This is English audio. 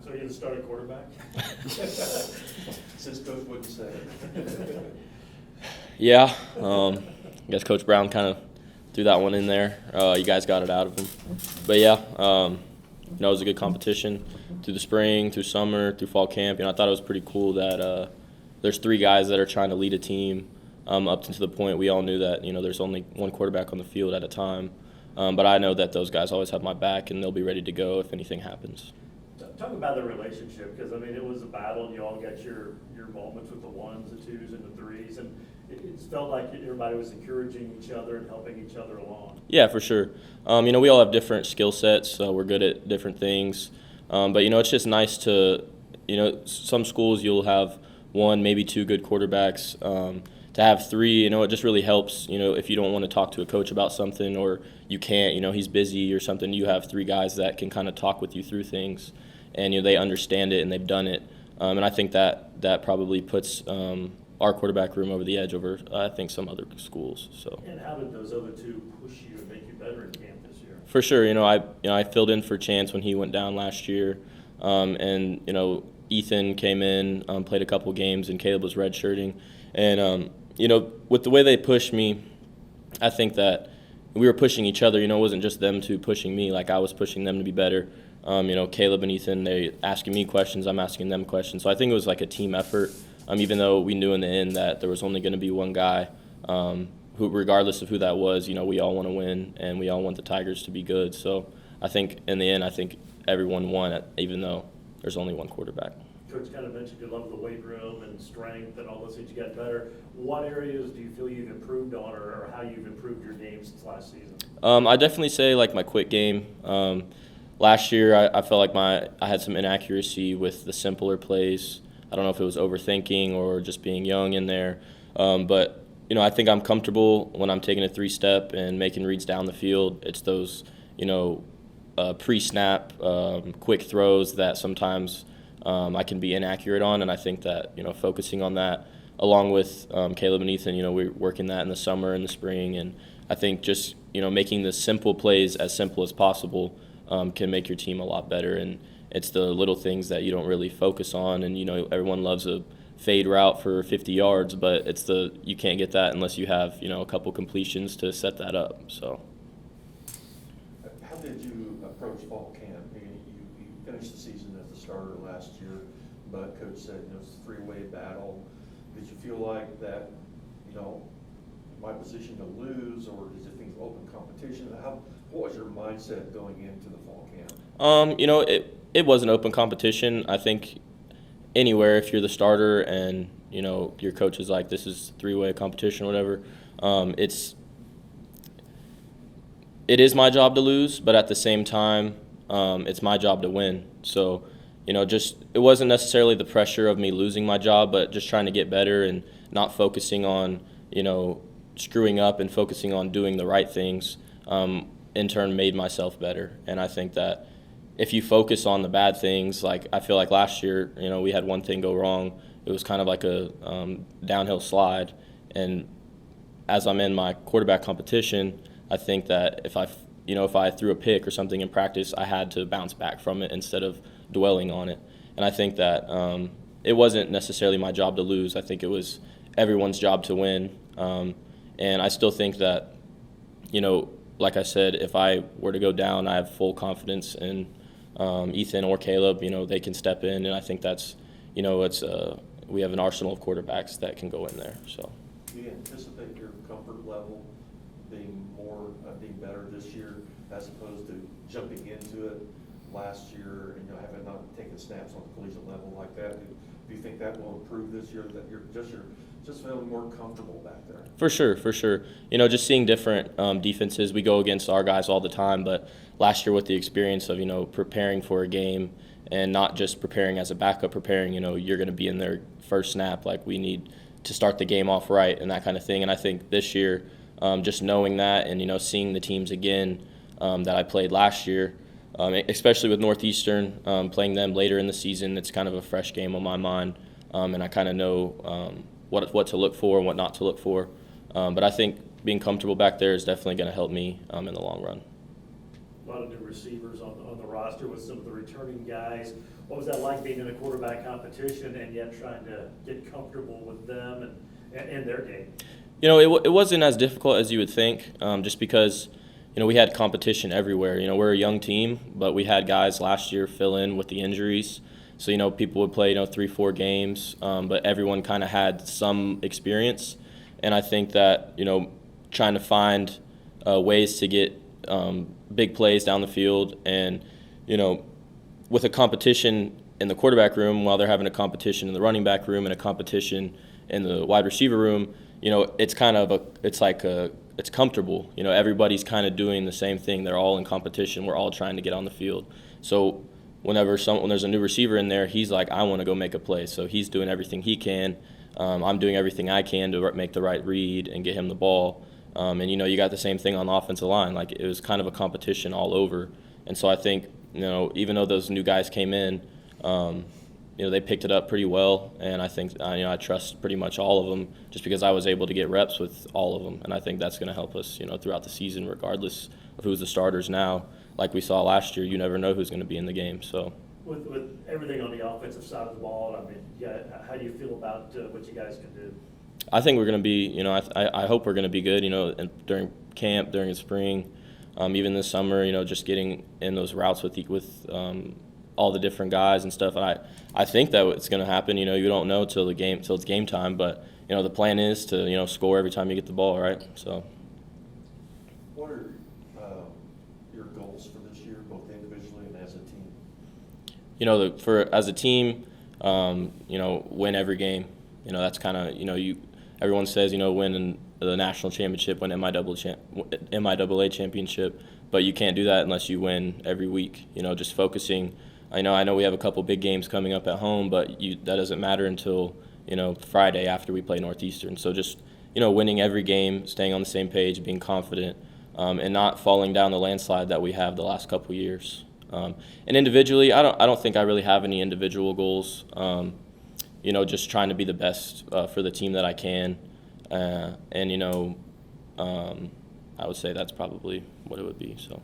So you're the starting quarterback? Since Coach wouldn't say it. Yeah, I guess Coach Brown kind of threw that one in there. You guys got it out of him. But yeah, it was a good competition through the spring, through summer, through fall camp. I thought it was pretty cool that there's 3 guys that are trying to lead a team up to the point we all knew that, there's only one quarterback on the field at a time. But I know that those guys always have my back, and they'll be ready to go if anything happens. Talk about the relationship, because, it was a battle. You all got your moments with the 1s, the 2s, and the 3s, and it felt like everybody was encouraging each other and helping each other along. Yeah, for sure. We all have different skill sets, so we're good at different things. But, it's just nice to, some schools you'll have 1, maybe 2 good quarterbacks. To have 3, it just really helps, if you don't want to talk to a coach about something or you can't, he's busy or something, you have 3 guys that can kind of talk with you through things, and, they understand it and they've done it. And I think that probably puts our quarterback room over the edge over, I think, some other schools. So. And how did those other 2 push you and make you better in camp this year? For sure. I filled in for Chance when he went down last year. And, Ethan came in, played a couple games, and Caleb was redshirting. And, with the way they pushed me, I think that we were pushing each other. It wasn't just them 2 pushing me. Like, I was pushing them to be better. Caleb and Ethan, they asking me questions, I'm asking them questions. So I think it was like a team effort, even though we knew in the end that there was only going to be one guy who, regardless of who that was, we all want to win, and we all want the Tigers to be good. So I think in the end, everyone won, even though there's only one quarterback. Coach kind of mentioned you love the weight room and strength and all those things. You got better. What areas do you feel you've improved on, or how you've improved your game since last season? I definitely say my quick game. Last year I felt like I had some inaccuracy with the simpler plays. I don't know if it was overthinking or just being young in there. But I think I'm comfortable when I'm taking a 3-step and making reads down the field. It's those pre-snap quick throws that sometimes I can be inaccurate on, and I think that focusing on that along with Caleb and Ethan, we're working that in the summer and the spring, and I think just making the simple plays as simple as possible can make your team a lot better. And it's the little things that you don't really focus on, and everyone loves a fade route for 50 yards, but you can't get that unless you have a couple completions to set that up. So how did you approach fall camp? You finished the season as the starter last year, but Coach said it's a 3-way battle. Did you feel like that, my position to lose, or is it things open competition? What was your mindset going into the fall camp? It was an open competition. I think anywhere, if you're the starter and your coach is like, this is 3-way competition or whatever, it is my job to lose, but at the same time, it's my job to win. So, it wasn't necessarily the pressure of me losing my job, but just trying to get better and not focusing on, screwing up and focusing on doing the right things, in turn made myself better. And I think that if you focus on the bad things, like I feel like last year, we had one thing go wrong. It was kind of like a downhill slide. And as I'm in my quarterback competition, I think that if I threw a pick or something in practice, I had to bounce back from it instead of dwelling on it. And I think that it wasn't necessarily my job to lose. I think it was everyone's job to win. And I still think that, like I said, if I were to go down, I have full confidence in Ethan or Caleb. They can step in, and I think that's, we have an arsenal of quarterbacks that can go in there. So. Do you anticipate your comfort level being better this year as opposed to jumping into it last year and having not taken snaps on the collegiate level like that? Do you think that will improve this year, that you're just feeling more comfortable back there? For sure. Just seeing different defenses. We go against our guys all the time, but last year with the experience of, preparing for a game and not just preparing as a backup, preparing, you're going to be in their first snap. Like, we need to start the game off right and that kind of thing. And I think this year, just knowing that and, seeing the teams again that I played last year, especially with Northeastern, playing them later in the season, it's kind of a fresh game on my mind. And I kind of know what to look for and what not to look for. But I think being comfortable back there is definitely going to help me in the long run. a lot of new receivers on the roster with some of the returning guys. What was that like being in a quarterback competition and yet trying to get comfortable with them and their game? You know, it wasn't as difficult as you would think, just because, you know, we had competition everywhere. You know, we're a young team, but we had guys last year fill in with the injuries. So, you know, people would play, 3-4 games, but everyone kind of had some experience. And I think that, trying to find ways to get big plays down the field and, with a competition in the quarterback room while they're having a competition in the running back room and a competition in the wide receiver room, it's kind of it's comfortable. Everybody's kind of doing the same thing. They're all in competition. We're all trying to get on the field. So when there's a new receiver in there, he's like, I want to go make a play. So he's doing everything he can. I'm doing everything I can to make the right read and get him the ball. And, you got the same thing on the offensive line. Like, it was kind of a competition all over. And so I think, even though those new guys came in, they picked it up pretty well. And I think, I trust pretty much all of them just because I was able to get reps with all of them. And I think that's going to help us, throughout the season, regardless of who's the starters now. Like we saw last year, you never know who's going to be in the game. So with everything on the offensive side of the ball, how do you feel about what you guys can do? I think we're going to be, I hope we're going to be good, during camp, during the spring, even this summer, just getting in those routes with all the different guys and stuff. And I think that it's going to happen. You don't know till it's game time, but the plan is to score every time you get the ball, right? So. What are your goals for this year, both individually and as a team? As a team, win every game. That's kind of everyone says win in the national championship, win MIAA championship, but you can't do that unless you win every week. Just focusing. I know we have a couple big games coming up at home, but that doesn't matter until Friday after we play Northeastern. So just winning every game, staying on the same page, being confident, and not falling down the landslide that we have the last couple years. And individually, I don't think I really have any individual goals. Just trying to be the best for the team that I can, and I would say that's probably what it would be. So.